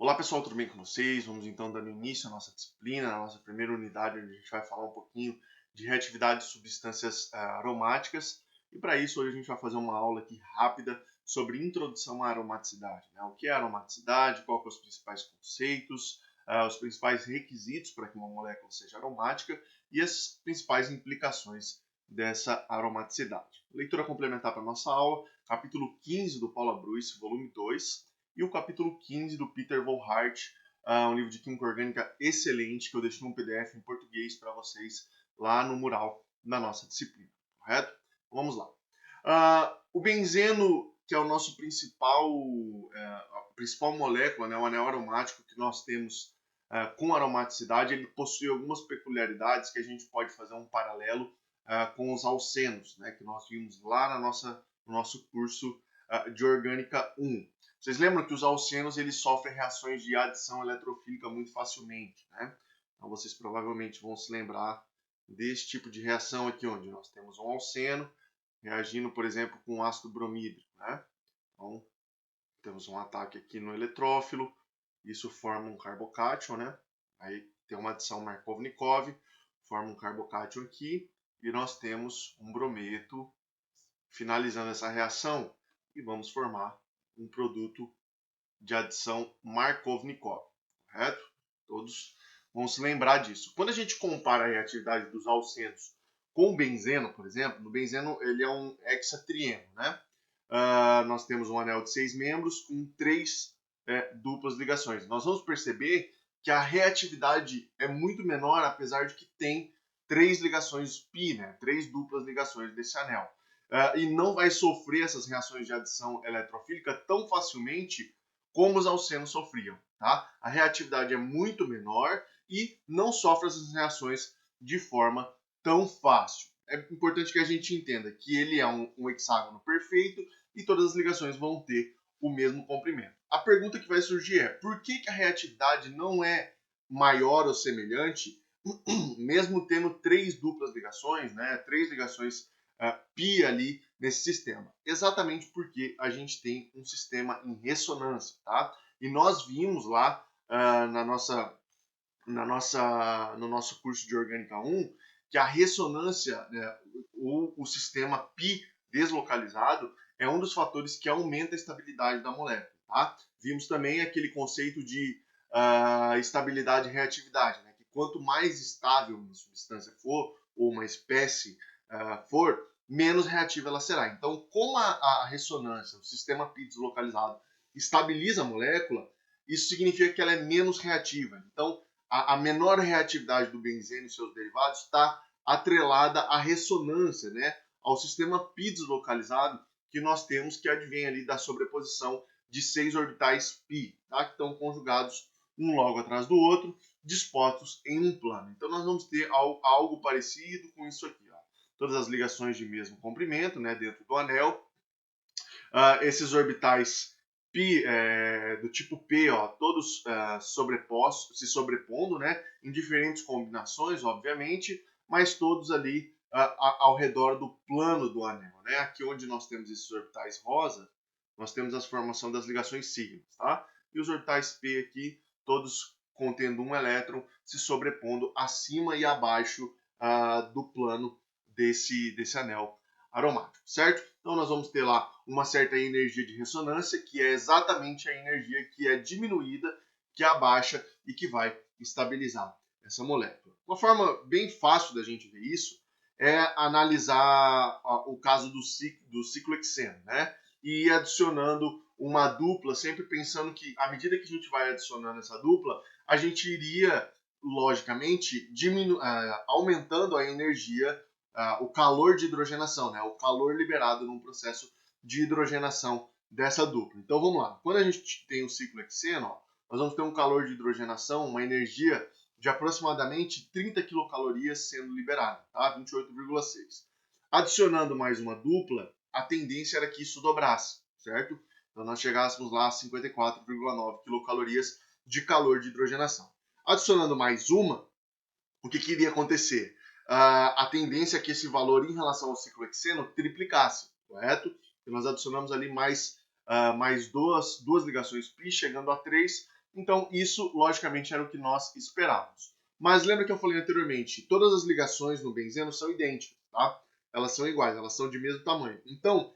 Olá pessoal, tudo bem com vocês? Vamos então dando início à nossa disciplina, à nossa primeira unidade, onde a gente vai falar um pouquinho de reatividade de substâncias aromáticas. E para isso, hoje a gente vai fazer uma aula aqui rápida sobre introdução à aromaticidade, né? O que é aromaticidade, quais são os principais conceitos, os principais requisitos para que uma molécula seja aromática e as principais implicações dessa aromaticidade. Leitura complementar para a nossa aula, capítulo 15 do Paula Bruce, volume 2, e o capítulo 15 do Peter Volhart, um livro de química orgânica excelente, que eu deixei um PDF em português para vocês lá no mural da nossa disciplina, correto? Vamos lá. O benzeno, que é o nosso a principal molécula, né, o anel aromático que nós temos com aromaticidade, ele possui algumas peculiaridades que a gente pode fazer um paralelo com os alcenos, né, que nós vimos lá no nosso curso de Orgânica 1. Vocês lembram que os alcenos eles sofrem reações de adição eletrofílica muito facilmente, né? Então vocês provavelmente vão se lembrar desse tipo de reação aqui, onde nós temos um alceno reagindo, por exemplo, com ácido bromídrico, né? Então temos um ataque aqui no eletrófilo, isso forma um carbocátion, né? Aí tem uma adição Markovnikov, forma um carbocátion aqui, e nós temos um brometo finalizando essa reação e vamos formar um produto de adição Markovnikov, correto? Todos vão se lembrar disso. Quando a gente compara a reatividade dos alcenos com o benzeno, por exemplo, no benzeno ele é um hexatrieno, né? Nós temos um anel de 6 membros com 3 duplas ligações. Nós vamos perceber que a reatividade é muito menor, apesar de que tem 3 ligações pi, né? 3 duplas ligações desse anel. E não vai sofrer essas reações de adição eletrofílica tão facilmente como os alcenos sofriam. Tá? A reatividade é muito menor e não sofre essas reações de forma tão fácil. É importante que a gente entenda que ele é um hexágono perfeito e todas as ligações vão ter o mesmo comprimento. A pergunta que vai surgir é: por que a reatividade não é maior ou semelhante, mesmo tendo 3 duplas ligações, né? 3 ligações pi ali nesse sistema? Exatamente porque a gente tem um sistema em ressonância, tá? E nós vimos lá no nosso curso de Orgânica 1 que a ressonância, né, o sistema pi deslocalizado, é um dos fatores que aumenta a estabilidade da molécula, tá? Vimos também aquele conceito de estabilidade e reatividade, né? Que quanto mais estável uma substância for, ou uma espécie for, menos reativa ela será. Então, como a ressonância, o sistema pi deslocalizado, estabiliza a molécula, isso significa que ela é menos reativa. Então, a menor reatividade do benzeno e seus derivados está atrelada à ressonância, né, ao sistema pi deslocalizado que nós temos, que advém ali da sobreposição de 6 orbitais pi, tá, que estão conjugados um logo atrás do outro, dispostos em um plano. Então nós vamos ter algo parecido com isso aqui, ó. Todas as ligações de mesmo comprimento, né, dentro do anel. Esses orbitais pi, do tipo P, ó, todos sobrepostos, se sobrepondo, né, em diferentes combinações, obviamente, mas todos ali ao redor do plano do anel, né? Aqui onde nós temos esses orbitais rosa, nós temos a formação das ligações sigmas, tá? E os orbitais P aqui, todos contendo um elétron, se sobrepondo acima e abaixo do plano desse anel aromático, certo? Então nós vamos ter lá uma certa energia de ressonância, que é exatamente a energia que é diminuída, que abaixa e que vai estabilizar essa molécula. Uma forma bem fácil da gente ver isso é analisar o caso do ciclohexeno, né? E ir adicionando uma dupla, sempre pensando que à medida que a gente vai adicionando essa dupla, a gente iria, logicamente, aumentando a energia, o calor de hidrogenação, né? O calor liberado num processo de hidrogenação dessa dupla. Então vamos lá. Quando a gente tem o ciclohexeno, nós vamos ter um calor de hidrogenação, uma energia de aproximadamente 30 quilocalorias sendo liberada, tá? 28,6. Adicionando mais uma dupla, a tendência era que isso dobrasse, certo? Então nós chegássemos lá a 54,9 quilocalorias de calor de hidrogenação. Adicionando mais uma, o que iria acontecer? A tendência é que esse valor em relação ao ciclohexeno triplicasse, correto? E nós adicionamos ali mais duas ligações pi, chegando a 3, Então, isso, logicamente, era o que nós esperávamos. Mas lembra que eu falei anteriormente, todas as ligações no benzeno são idênticas, tá? Elas são iguais, elas são de mesmo tamanho. Então,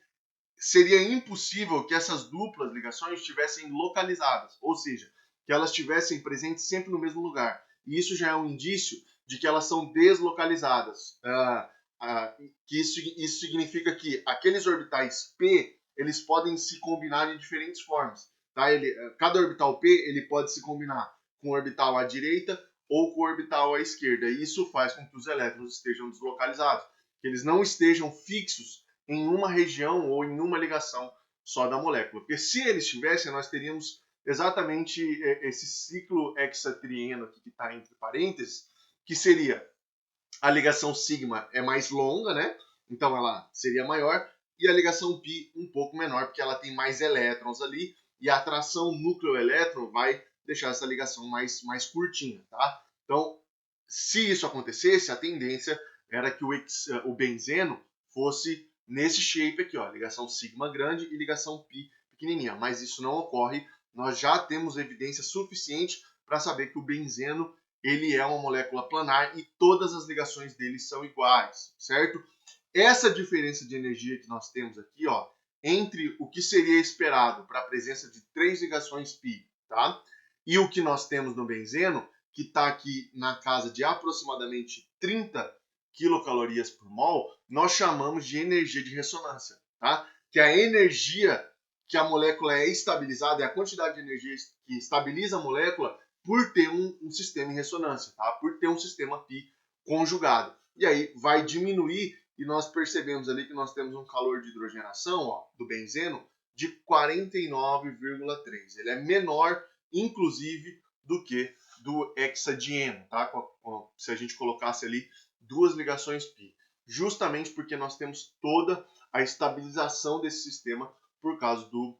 seria impossível que essas duplas ligações estivessem localizadas, ou seja, que elas estivessem presentes sempre no mesmo lugar. E isso já é um indício de que elas são deslocalizadas. Que isso significa que aqueles orbitais P eles podem se combinar de diferentes formas. Tá? Cada orbital P ele pode se combinar com o orbital à direita ou com o orbital à esquerda. E isso faz com que os elétrons estejam deslocalizados, que eles não estejam fixos em uma região ou em uma ligação só da molécula. Porque se eles tivessem, nós teríamos exatamente esse ciclo hexatrieno aqui que está entre parênteses, que seria a ligação sigma é mais longa, né? Então ela seria maior, e a ligação pi um pouco menor, porque ela tem mais elétrons ali, e a atração núcleo-elétron vai deixar essa ligação mais curtinha, tá? Então, se isso acontecesse, a tendência era que o benzeno fosse nesse shape aqui, ó, ligação sigma grande e ligação pi pequenininha, mas isso não ocorre. Nós já temos evidência suficiente para saber que o benzeno ele é uma molécula planar e todas as ligações dele são iguais, certo? Essa diferença de energia que nós temos aqui, ó, entre o que seria esperado para a presença de 3 ligações π, tá? E o que nós temos no benzeno, que está aqui na casa de aproximadamente 30 quilocalorias por mol, nós chamamos de energia de ressonância, tá? Que a energia que a molécula é estabilizada, é a quantidade de energia que estabiliza a molécula por ter um sistema em ressonância, tá? Por ter um sistema π conjugado. E aí vai diminuir e nós percebemos ali que nós temos um calor de hidrogenação, ó, do benzeno de 49,3. Ele é menor, inclusive, do que do hexadieno, tá? Se a gente colocasse ali 2 ligações π. Justamente porque nós temos toda a estabilização desse sistema por causa do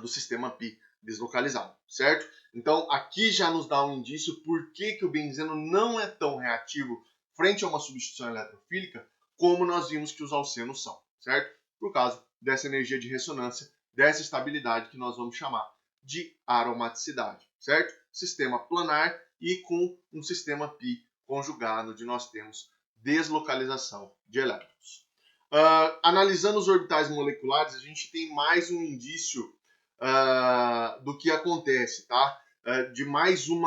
sistema π deslocalizado, certo? Então, aqui já nos dá um indício por que o benzeno não é tão reativo frente a uma substituição eletrofílica como nós vimos que os alcenos são, certo? Por causa dessa energia de ressonância, dessa estabilidade que nós vamos chamar de aromaticidade, certo? Sistema planar e com um sistema π conjugado, onde nós temos deslocalização de elétrons. Analisando os orbitais moleculares, a gente tem mais um indício do que acontece, tá? De mais um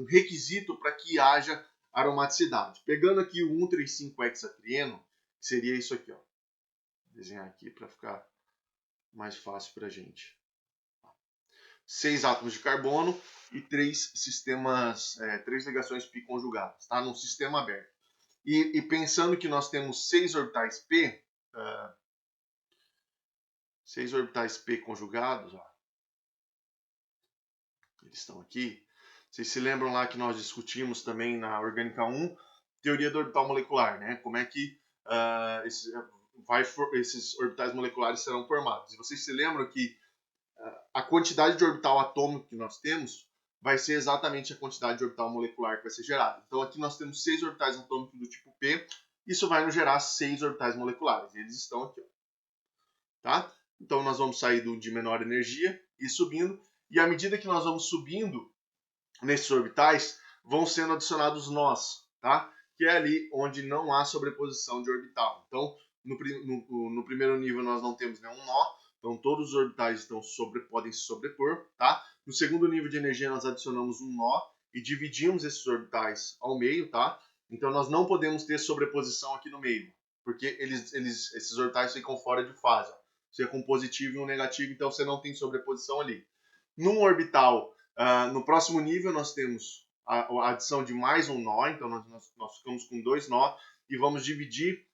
requisito para que haja aromaticidade. Pegando aqui o 135 hexatrieno, que seria isso aqui, ó. Vou desenhar aqui para ficar mais fácil para a gente. 6 átomos de carbono e 3 ligações π conjugadas, tá? Num sistema aberto. E pensando que nós temos 6 orbitais π, 6 orbitais π conjugados, ó. Eles estão aqui. Vocês se lembram lá que nós discutimos também na Orgânica 1, teoria do orbital molecular, né? Como é que esses orbitais moleculares serão formados. E vocês se lembram que a quantidade de orbital atômico que nós temos vai ser exatamente a quantidade de orbital molecular que vai ser gerada. Então aqui nós temos 6 orbitais atômicos do tipo P, isso vai nos gerar 6 orbitais moleculares. Eles estão aqui, ó. Tá? Então nós vamos sair de menor energia e subindo, e à medida que nós vamos subindo nesses orbitais, vão sendo adicionados nós, tá? Que é ali onde não há sobreposição de orbital. Então, no primeiro nível nós não temos nenhum nó, então todos os orbitais podem se sobrepor, tá? No segundo nível de energia nós adicionamos um nó e dividimos esses orbitais ao meio, tá? Então nós não podemos ter sobreposição aqui no meio, porque esses orbitais ficam fora de fase. Você é com um positivo e um negativo, então você não tem sobreposição ali. Num orbital, no próximo nível, nós temos a adição de mais um nó, então nós ficamos com 2 nó e vamos dividir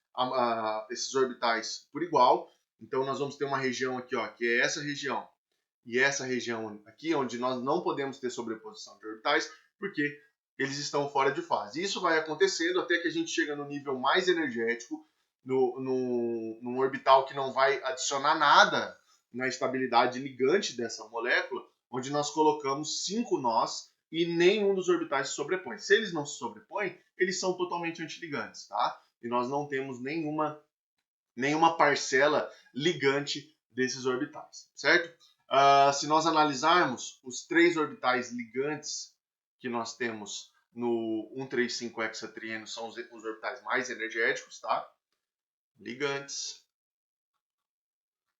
esses orbitais por igual. Então nós vamos ter uma região aqui, ó, que é essa região e essa região aqui, onde nós não podemos ter sobreposição de orbitais, porque eles estão fora de fase. Isso vai acontecendo até que a gente chega no nível mais energético, num orbital que não vai adicionar nada na estabilidade ligante dessa molécula, onde nós colocamos 5 nós e nenhum dos orbitais se sobrepõe. Se eles não se sobrepõem, eles são totalmente antiligantes, tá? E nós não temos nenhuma parcela ligante desses orbitais, certo? Se nós analisarmos os 3 orbitais ligantes que nós temos no 135-hexatrieno, são os orbitais mais energéticos, tá? Ligantes.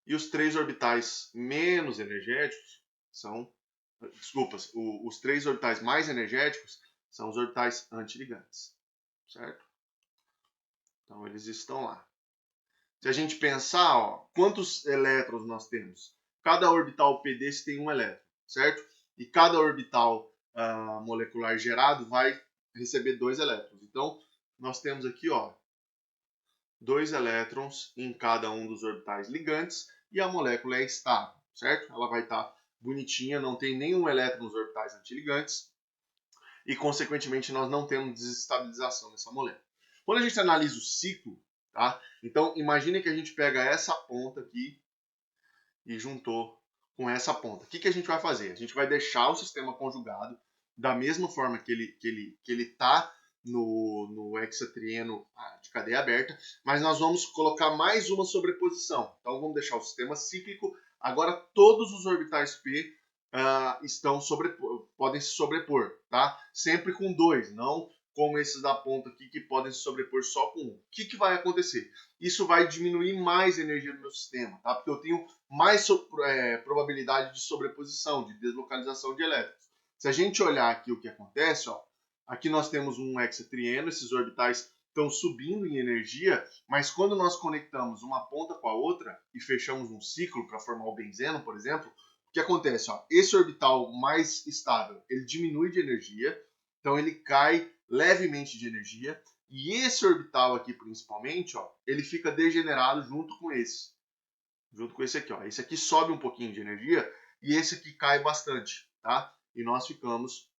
E os 3 orbitais menos energéticos são... Desculpa, os 3 orbitais mais energéticos são os orbitais antiligantes, certo? Então, eles estão lá. Se a gente pensar, ó, quantos elétrons nós temos? Cada orbital P desse tem um elétron, certo? E cada orbital molecular gerado vai receber 2 elétrons. Então, nós temos aqui, ó, 2 elétrons em cada um dos orbitais ligantes e a molécula é estável, certo? Ela vai estar bonitinha, não tem nenhum elétron nos orbitais antiligantes e, consequentemente, nós não temos desestabilização nessa molécula. Quando a gente analisa o ciclo, tá? Então, imagine que a gente pega essa ponta aqui e juntou com essa ponta. O que a gente vai fazer? A gente vai deixar o sistema conjugado da mesma forma que ele está no hexatrieno de cadeia aberta, mas nós vamos colocar mais uma sobreposição. Então, vamos deixar o sistema cíclico. Agora, todos os orbitais P podem se sobrepor, tá? Sempre com 2, não como esses da ponta aqui que podem se sobrepor só com 1. O que vai acontecer? Isso vai diminuir mais a energia do meu sistema, tá? Porque eu tenho mais probabilidade de sobreposição, de deslocalização de elétrons. Se a gente olhar aqui o que acontece, ó, aqui nós temos um hexatrieno, esses orbitais estão subindo em energia, mas quando nós conectamos uma ponta com a outra e fechamos um ciclo para formar o benzeno, por exemplo, o que acontece? Ó, esse orbital mais estável, ele diminui de energia, então ele cai levemente de energia, e esse orbital aqui principalmente, ó, ele fica degenerado junto com esse. Junto com esse aqui, ó. Esse aqui sobe um pouquinho de energia e esse aqui cai bastante, tá? E nós ficamos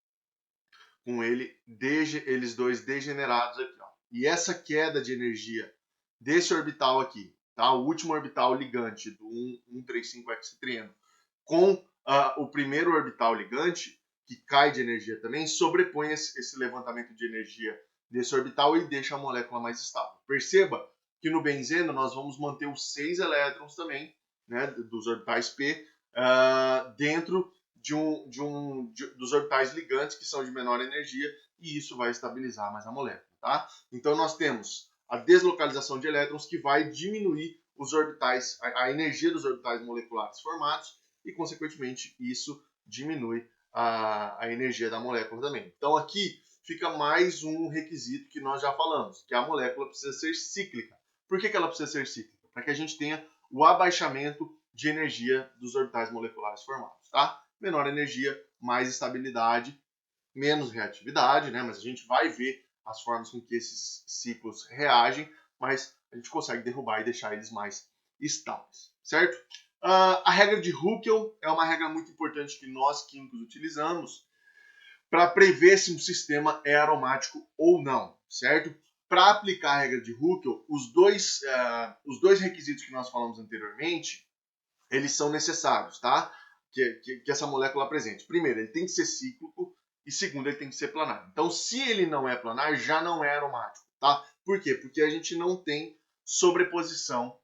com eles dois degenerados aqui, ó. E essa queda de energia desse orbital aqui, tá? O último orbital ligante do 135 hexatrieno com o primeiro orbital ligante, que cai de energia também, sobrepõe esse levantamento de energia desse orbital e deixa a molécula mais estável. Perceba que no benzeno nós vamos manter os 6 elétrons também, né, dos orbitais P, dentro dos orbitais ligantes, que são de menor energia, e isso vai estabilizar mais a molécula. Tá? Então nós temos a deslocalização de elétrons, que vai diminuir os orbitais, a energia dos orbitais moleculares formados, e consequentemente isso diminui a energia da molécula também. Então aqui fica mais um requisito que nós já falamos, que a molécula precisa ser cíclica. Por que ela precisa ser cíclica? Para que a gente tenha o abaixamento de energia dos orbitais moleculares formados. Tá? Menor energia, mais estabilidade, menos reatividade, né? Mas a gente vai ver as formas com que esses ciclos reagem, mas a gente consegue derrubar e deixar eles mais estáveis, certo? A regra de Huckel é uma regra muito importante que nós químicos utilizamos para prever se um sistema é aromático ou não, certo? Para aplicar a regra de Huckel, os dois requisitos que nós falamos anteriormente, eles são necessários, tá? Que essa molécula apresente. Primeiro, ele tem que ser cíclico, e segundo, ele tem que ser planar. Então, se ele não é planar, já não é aromático, tá? Por quê? Porque a gente não tem sobreposição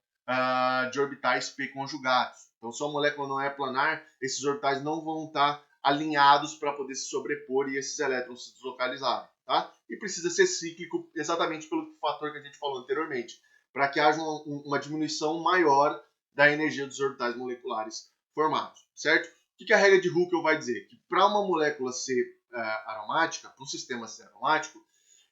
de orbitais P conjugados. Então, se a molécula não é planar, esses orbitais não vão estar alinhados para poder se sobrepor e esses elétrons se deslocalizarem, tá? E precisa ser cíclico exatamente pelo fator que a gente falou anteriormente, para que haja uma diminuição maior da energia dos orbitais moleculares formados, certo? O que a regra de Huckel vai dizer? Que para uma molécula ser aromática, para um sistema ser aromático,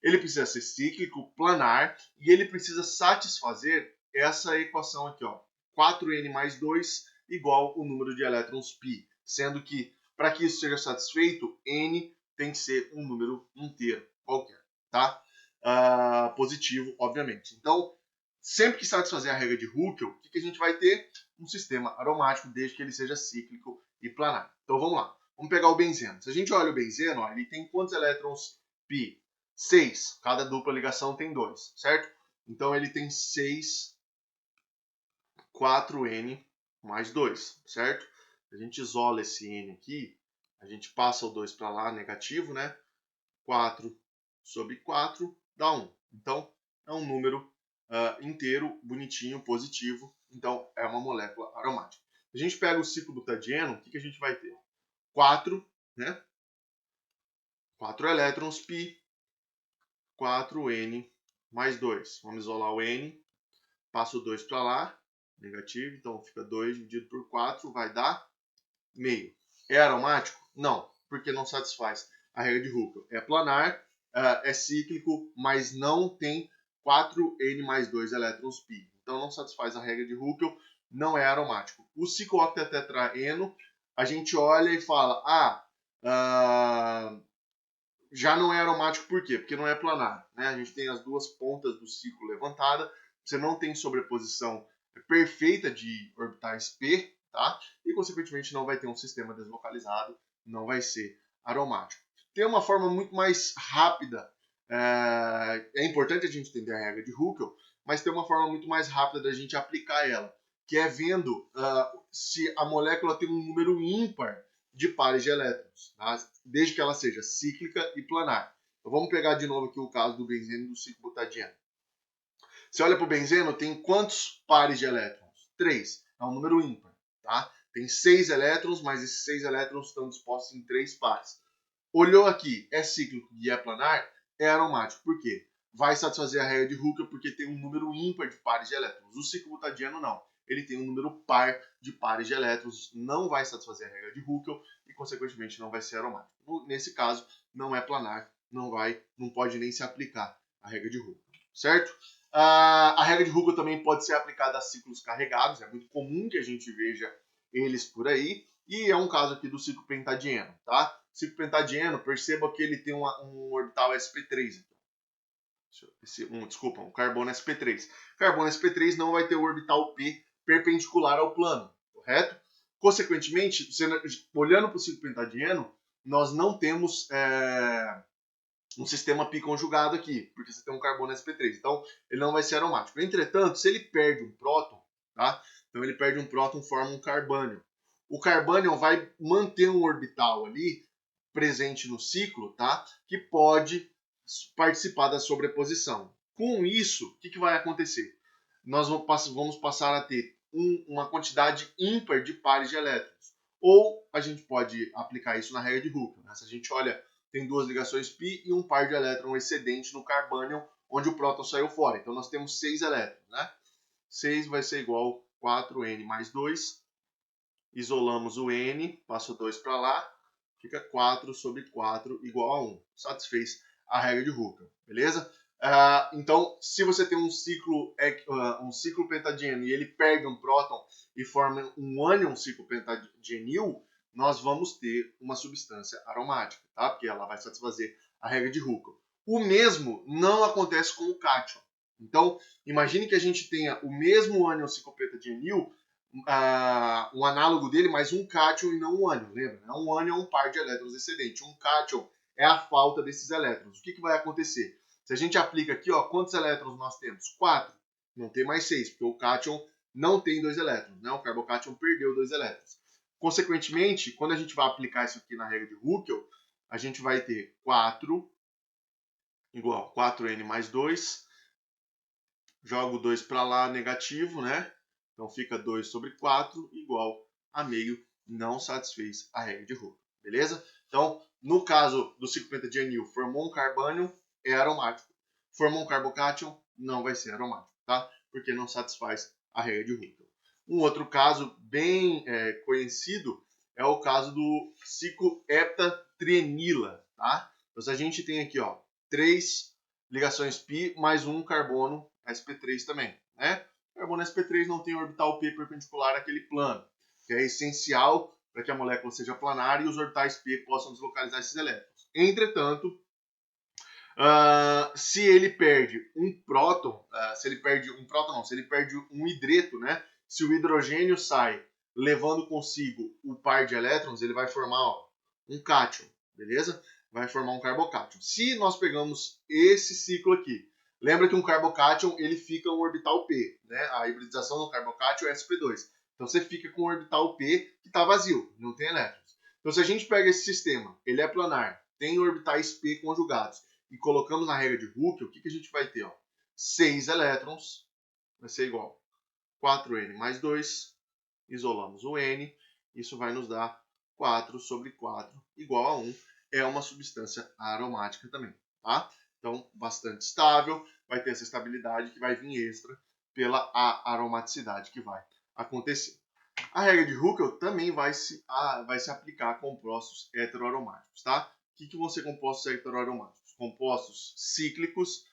ele precisa ser cíclico, planar, e ele precisa satisfazer essa equação aqui, ó, 4n mais 2 igual o número de elétrons π, sendo que para que isso seja satisfeito, n tem que ser um número inteiro, qualquer, tá? Positivo, obviamente. Então, sempre que satisfazer a regra de Huckel, o que a gente vai ter? Um sistema aromático, desde que ele seja cíclico e planar. Então vamos lá. Vamos pegar o benzeno. Se a gente olha o benzeno, ó, ele tem quantos elétrons π? 6. Cada dupla ligação tem 2, certo? Então ele tem 6, 4n mais 2, certo? A gente isola esse n aqui, a gente passa o 2 para lá, negativo, né? 4 sobre 4 dá 1. Então é um número inteiro, bonitinho, positivo. Então é uma molécula aromática. a gente pega o ciclo butadieno, o que a gente vai ter? 4, né? 4 elétrons π, 4n mais 2. Vamos isolar o n, passo o 2 para lá, negativo, então fica 2 dividido por 4, vai dar meio. É aromático? Não, porque não satisfaz a regra de Huckel. É planar, é cíclico, mas não tem 4n mais 2 elétrons π. Então não satisfaz a regra de Huckel, não é aromático. O ciclooctatetraeno, a gente olha e fala, já não é aromático por quê? Porque não é planar, né? A gente tem as duas pontas do ciclo levantada, você não tem sobreposição perfeita de orbitais p, tá? E consequentemente não vai ter um sistema deslocalizado, não vai ser aromático. Tem uma forma muito mais rápida, é importante a gente entender a regra de Huckel, mas tem uma forma muito mais rápida da gente aplicar ela, que é vendo se a molécula tem um número ímpar de pares de elétrons, tá? Desde que ela seja cíclica e planar. Então vamos pegar de novo aqui o caso do benzeno e do ciclo butadieno. Você olha para o benzeno, tem quantos pares de elétrons? 3. É um número ímpar. Tá? Tem 6 elétrons, mas esses 6 elétrons estão dispostos em 3 pares. Olhou aqui, é cíclico e é planar, é aromático. Por quê? Vai satisfazer a regra de Huckel porque tem um número ímpar de pares de elétrons. O ciclo butadieno não. Ele tem um número par de pares de elétrons, não vai satisfazer a regra de Huckel e, consequentemente, não vai ser aromático. Nesse caso, não é planar, não pode nem se aplicar a regra de Huckel, certo? A regra de Huckel também pode ser aplicada a ciclos carregados, é muito comum que a gente veja eles por aí, e é um caso aqui do ciclo pentadieno, tá? O ciclo pentadieno, perceba que ele tem um orbital sp3. Desculpa, um carbono sp3. Carbono sp3 não vai ter o orbital p perpendicular ao plano, correto? Consequentemente, olhando para o ciclo pentadieno, nós não temos um sistema pi conjugado aqui, porque você tem um carbono sp3, então ele não vai ser aromático. Entretanto, se ele perde um próton, tá? Então ele perde um próton, forma um carbânion. O carbânion vai manter um orbital ali presente no ciclo, tá? Que pode participar da sobreposição. Com isso, o que vai acontecer? Nós vamos passar a ter uma quantidade ímpar de pares de elétrons. Ou a gente pode aplicar isso na regra de Huckel. Né? Se a gente olha, tem duas ligações π e um par de elétron excedente no carbânion, onde o próton saiu fora. Então nós temos 6 elétrons. Né? 6 vai ser igual a 4n mais 2. Isolamos o n, passo 2 para lá, fica 4 sobre 4 igual a 1. Satisfez a regra de Huckel, beleza? Então, se você tem um ciclo pentadieno e ele perde um próton e forma um ânion ciclo pentadienil, nós vamos ter uma substância aromática, tá? Porque ela vai satisfazer a regra de Huckel. O mesmo não acontece com o cátion. Então, imagine que a gente tenha o mesmo ânion ciclo pentadienil, um análogo dele, mas um cátion e não um ânion, lembra? Um ânion é um par de elétrons excedente. Um cátion é a falta desses elétrons. O que vai acontecer? Se a gente aplica aqui, ó, quantos elétrons nós temos? 4. Não tem mais 6, porque o cátion não tem 2 elétrons. Né? O carbocátion perdeu 2 elétrons. Consequentemente, quando a gente vai aplicar isso aqui na regra de Huckel, a gente vai ter 4 igual a 4n mais 2. Jogo 2 para lá, negativo, né? Então fica 2 sobre 4 igual a meio, não satisfez a regra de Huckel, beleza? Então, no caso do ciclo pentadienil, formou um carbânion, é aromático. Formou um carbocátion, não vai ser aromático, tá? Porque não satisfaz a regra de Huckel. Um outro caso bem conhecido é o caso do ciclo heptatrienila, tá? Então, se a gente tem aqui, ó, 3 ligações π mais um carbono sp3 também, né? O carbono sp3 não tem orbital p perpendicular àquele plano, que é essencial para que a molécula seja planar e os orbitais p possam deslocalizar esses elétrons. Entretanto, se ele perde um próton, se ele perde um hidreto, né? Se o hidrogênio sai levando consigo o par de elétrons, ele vai formar um cátion, beleza? Vai formar um carbocátion. Se nós pegamos esse ciclo aqui, lembra que um carbocátion ele fica um orbital p, né? A hibridização do carbocátion é sp2. Então você fica com um orbital p que está vazio, não tem elétrons. Então se a gente pega esse sistema, ele é planar, tem orbitais p conjugados e colocamos na regra de Huckel, o que a gente vai ter? Ó? 6 elétrons vai ser igual a 4n mais 2 isolamos o N, isso vai nos dar 4 sobre 4 igual a 1, é uma substância aromática também, tá? Então, bastante estável, vai ter essa estabilidade que vai vir extra pela aromaticidade que vai acontecer. A regra de Huckel também vai se aplicar a compostos heteroaromáticos, tá? O que vão ser compostos heteroaromáticos? Compostos cíclicos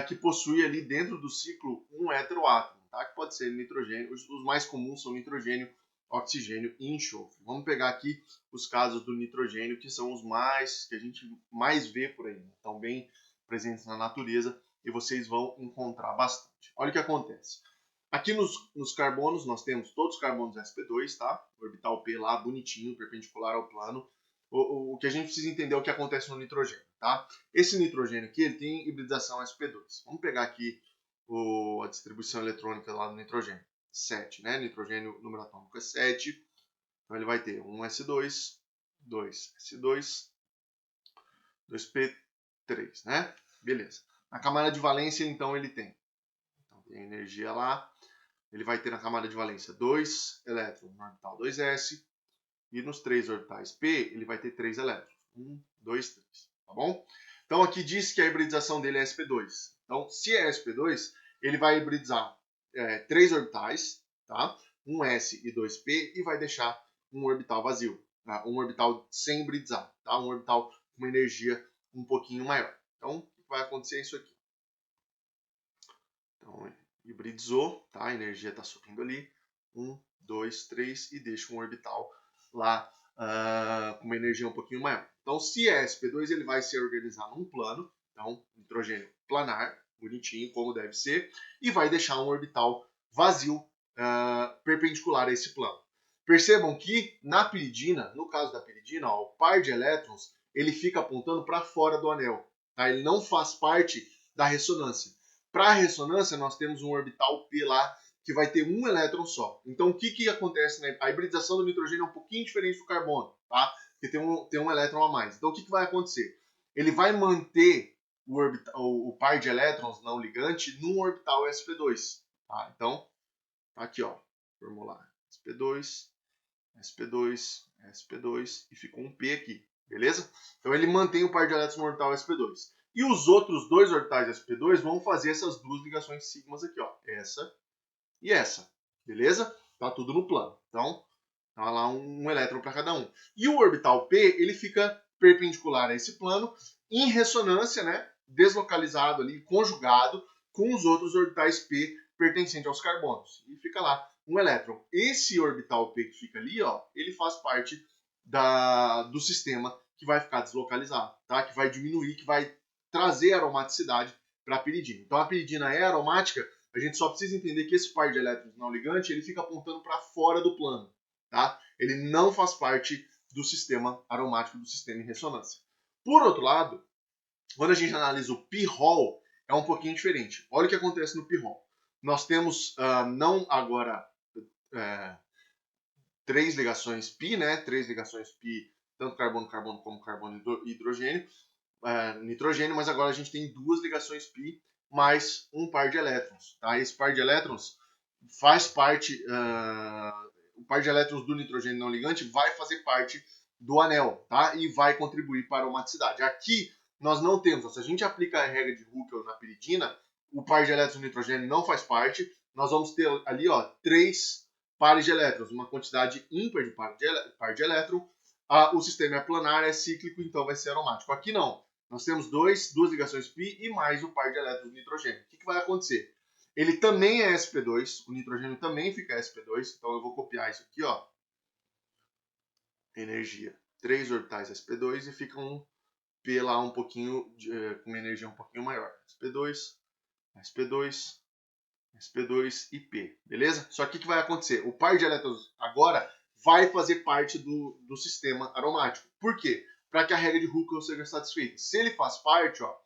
que possuem ali dentro do ciclo um heteroátomo, tá? Que pode ser nitrogênio. Os mais comuns são nitrogênio, oxigênio e enxofre. Vamos pegar aqui os casos do nitrogênio, que são os que a gente mais vê por aí, né? Estão bem presentes na natureza e vocês vão encontrar bastante. Olha o que acontece. Aqui nos carbonos, nós temos todos os carbonos sp2, tá? O orbital P lá, bonitinho, perpendicular ao plano. O que a gente precisa entender é o que acontece no nitrogênio, tá? Esse nitrogênio aqui, ele tem hibridação sp2. Vamos pegar aqui a distribuição eletrônica lá do nitrogênio. 7, né? Nitrogênio, número atômico é 7. Então, ele vai ter 1s2, 2s2, 2p3, né? Beleza. Na camada de valência, então, ele tem. Então, tem energia lá. Ele vai ter na camada de valência 2 elétrons no orbital 2s. E nos 3 orbitais P, ele vai ter 3 elétrons. 1, 2, 3. Tá bom? Então, aqui diz que a hibridização dele é sp2. Então, se é sp2, ele vai hibridizar 3 orbitais, tá? 1s e 2p, e vai deixar um orbital vazio. Tá? Um orbital sem hibridizar. Tá? Um orbital com uma energia um pouquinho maior. Então, o que vai acontecer é isso aqui. Então, hibridizou, tá? A energia está subindo ali. 1, 2, 3 e deixa um orbital lá com uma energia um pouquinho maior. Então, se é sp2, ele vai se organizar num plano, então, nitrogênio planar, bonitinho, como deve ser, e vai deixar um orbital vazio perpendicular a esse plano. Percebam que na piridina, no caso da piridina, ó, o par de elétrons, ele fica apontando para fora do anel. Tá? Ele não faz parte da ressonância. Para a ressonância, nós temos um orbital P lá, que vai ter um elétron só. Então, o que acontece? Né? A hibridização do nitrogênio é um pouquinho diferente do carbono, tá? Porque tem um elétron a mais. Então, o que vai acontecer? Ele vai manter o par de elétrons não ligante num orbital sp2. Tá? Então, tá aqui, ó, formular sp2, sp2, sp2, e ficou um P aqui, beleza? Então, ele mantém o par de elétrons no orbital sp2. E os outros dois orbitais sp2 vão fazer essas duas ligações sigmas aqui, ó, essa e essa, beleza? Tá tudo no plano. Então, tá lá um elétron para cada um. E o orbital P, ele fica perpendicular a esse plano, em ressonância, né? Deslocalizado ali, conjugado com os outros orbitais P pertencentes aos carbonos. E fica lá um elétron. Esse orbital P que fica ali, ó, ele faz parte do sistema que vai ficar deslocalizado, tá? Que vai diminuir, que vai trazer aromaticidade para a piridina. Então, a piridina é aromática. A gente só precisa entender que esse par de elétrons não ligante, ele fica apontando para fora do plano, tá? Ele não faz parte do sistema aromático, do sistema em ressonância. Por outro lado, quando a gente analisa o pi-hol, é um pouquinho diferente. Olha o que acontece no pi-hol. Nós temos não agora 3 ligações pi, né? 3 ligações pi, tanto carbono-carbono como carbono e hidrogênio, nitrogênio, mas agora a gente tem 2 ligações pi mais um par de elétrons. Tá? Esse par de elétrons faz parte, o par de elétrons do nitrogênio não ligante vai fazer parte do anel, tá? E vai contribuir para a aromaticidade. Aqui nós não temos, se a gente aplica a regra de Huckel na piridina, o par de elétrons do nitrogênio não faz parte, nós vamos ter ali, ó, 3 pares de elétrons, uma quantidade ímpar de par de elétron. O sistema é planar, é cíclico, então vai ser aromático. Aqui não. Nós temos duas ligações pi e mais o par de elétrons do nitrogênio. O que vai acontecer? Ele também é sp2, o nitrogênio também fica sp2, então eu vou copiar isso aqui, ó. Energia, 3 orbitais sp2 e fica um P lá um pouquinho, com uma energia um pouquinho maior. sp2, sp2, sp2 e P, beleza? Só que o que vai acontecer? O par de elétrons agora vai fazer parte do sistema aromático. Por quê? Para que a regra de Huckel seja satisfeita. Se ele faz parte, ó,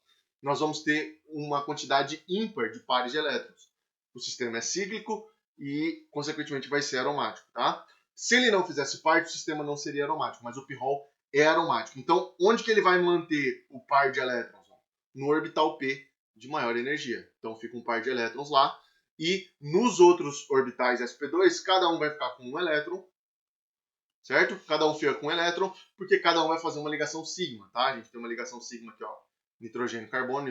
nós vamos ter uma quantidade ímpar de pares de elétrons. O sistema é cíclico e, consequentemente, vai ser aromático, tá? Se ele não fizesse parte, o sistema não seria aromático, mas o pi-hol é aromático. Então, onde que ele vai manter o par de elétrons? No orbital P de maior energia. Então, fica um par de elétrons lá. e nos outros orbitais sp2, cada um vai ficar com um elétron, certo? Cada um fica com um elétron, porque cada um vai fazer uma ligação sigma, tá? A gente tem uma ligação sigma aqui, ó, nitrogênio, carbono,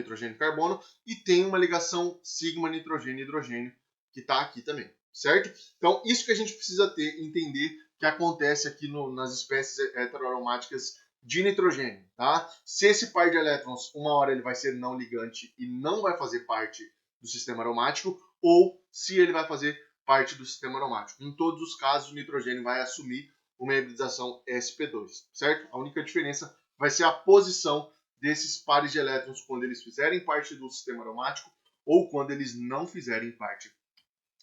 e tem uma ligação sigma, nitrogênio, hidrogênio, que está aqui também, certo? Então, isso que a gente precisa entender que acontece aqui nas espécies heteroaromáticas de nitrogênio, tá? Se esse par de elétrons, uma hora ele vai ser não ligante e não vai fazer parte do sistema aromático, ou se ele vai fazer parte do sistema aromático. Em todos os casos, o nitrogênio vai assumir uma hibridação sp2, certo? A única diferença vai ser a posição desses pares de elétrons quando eles fizerem parte do sistema aromático ou quando eles não fizerem parte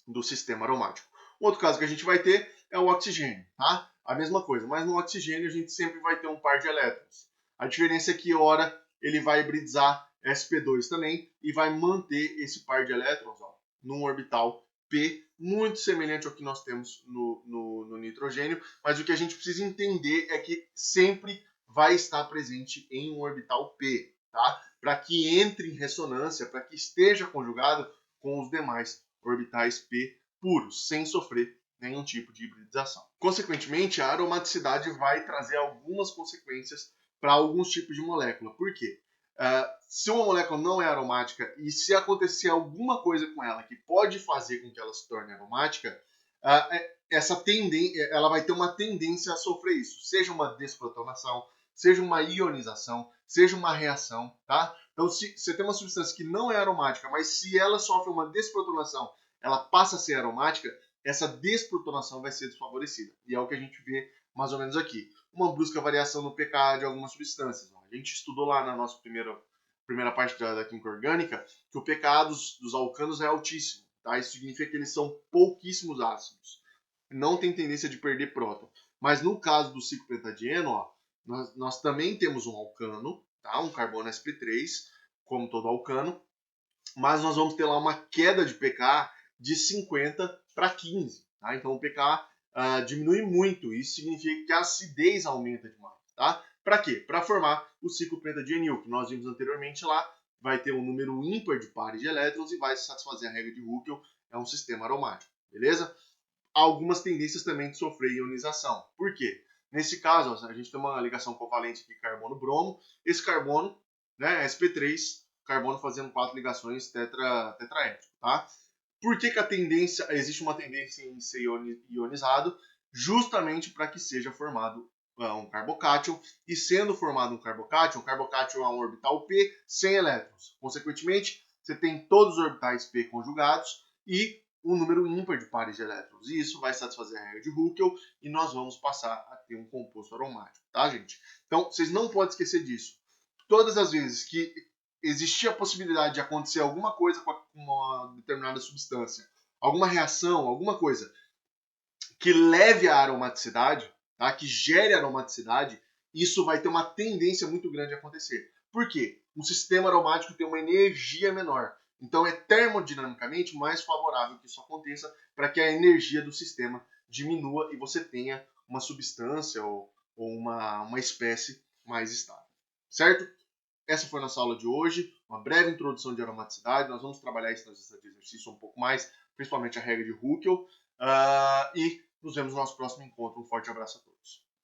do sistema aromático. Outro caso que a gente vai ter é o oxigênio, tá? A mesma coisa, mas no oxigênio a gente sempre vai ter um par de elétrons. A diferença é que, ora, ele vai hibridizar sp2 também e vai manter esse par de elétrons, ó, num orbital P, muito semelhante ao que nós temos no nitrogênio, mas o que a gente precisa entender é que sempre vai estar presente em um orbital P, tá? Para que entre em ressonância, para que esteja conjugado com os demais orbitais P puros, sem sofrer nenhum tipo de hibridização. Consequentemente, a aromaticidade vai trazer algumas consequências para alguns tipos de molécula. Por quê? Se uma molécula não é aromática e se acontecer alguma coisa com ela que pode fazer com que ela se torne aromática, ela vai ter uma tendência a sofrer isso, seja uma desprotonação, seja uma ionização, seja uma reação, tá? Então, se você tem uma substância que não é aromática, mas se ela sofre uma desprotonação, ela passa a ser aromática, essa desprotonação vai ser desfavorecida. E é o que a gente vê mais ou menos aqui. Uma brusca variação no pK de algumas substâncias. A gente estudou lá na nossa primeira parte da química orgânica que o pK dos alcanos é altíssimo. Tá? Isso significa que eles são pouquíssimos ácidos. Não tem tendência de perder próton. Mas no caso do ciclopentadieno, ó, nós também temos um alcano, tá? Um carbono sp3, como todo alcano, mas nós vamos ter lá uma queda de pK de 50 para 15. Tá? Então o pK diminui muito. Isso significa que a acidez aumenta demais. Tá? Para quê? Para formar o ciclopentadienil, que nós vimos anteriormente lá, vai ter um número ímpar de pares de elétrons e vai satisfazer a regra de Huckel, é um sistema aromático. Beleza? Há algumas tendências também de sofrer ionização. Por quê? Nesse caso, ó, a gente tem uma ligação covalente aqui carbono-bromo. Esse carbono, né, sp3, carbono fazendo 4 ligações tetraédrico, tá? Por que existe uma tendência em ser ionizado? Justamente para que seja formado um carbocátion, e sendo formado um carbocátion é um orbital P sem elétrons. Consequentemente, você tem todos os orbitais P conjugados e um número ímpar de pares de elétrons. E isso vai satisfazer a regra de Huckel e nós vamos passar a ter um composto aromático, tá, gente? Então, vocês não podem esquecer disso. Todas as vezes que existia a possibilidade de acontecer alguma coisa com uma determinada substância, alguma reação, alguma coisa que leve à aromaticidade, tá? Que gere aromaticidade, isso vai ter uma tendência muito grande a acontecer. Por quê? Um sistema aromático tem uma energia menor. Então é termodinamicamente mais favorável que isso aconteça para que a energia do sistema diminua e você tenha uma substância ou uma espécie mais estável. Certo? Essa foi a nossa aula de hoje, uma breve introdução de aromaticidade. Nós vamos trabalhar isso nas listas de exercício um pouco mais, principalmente a regra de Huckel. E nos vemos no nosso próximo encontro. Um forte abraço a todos.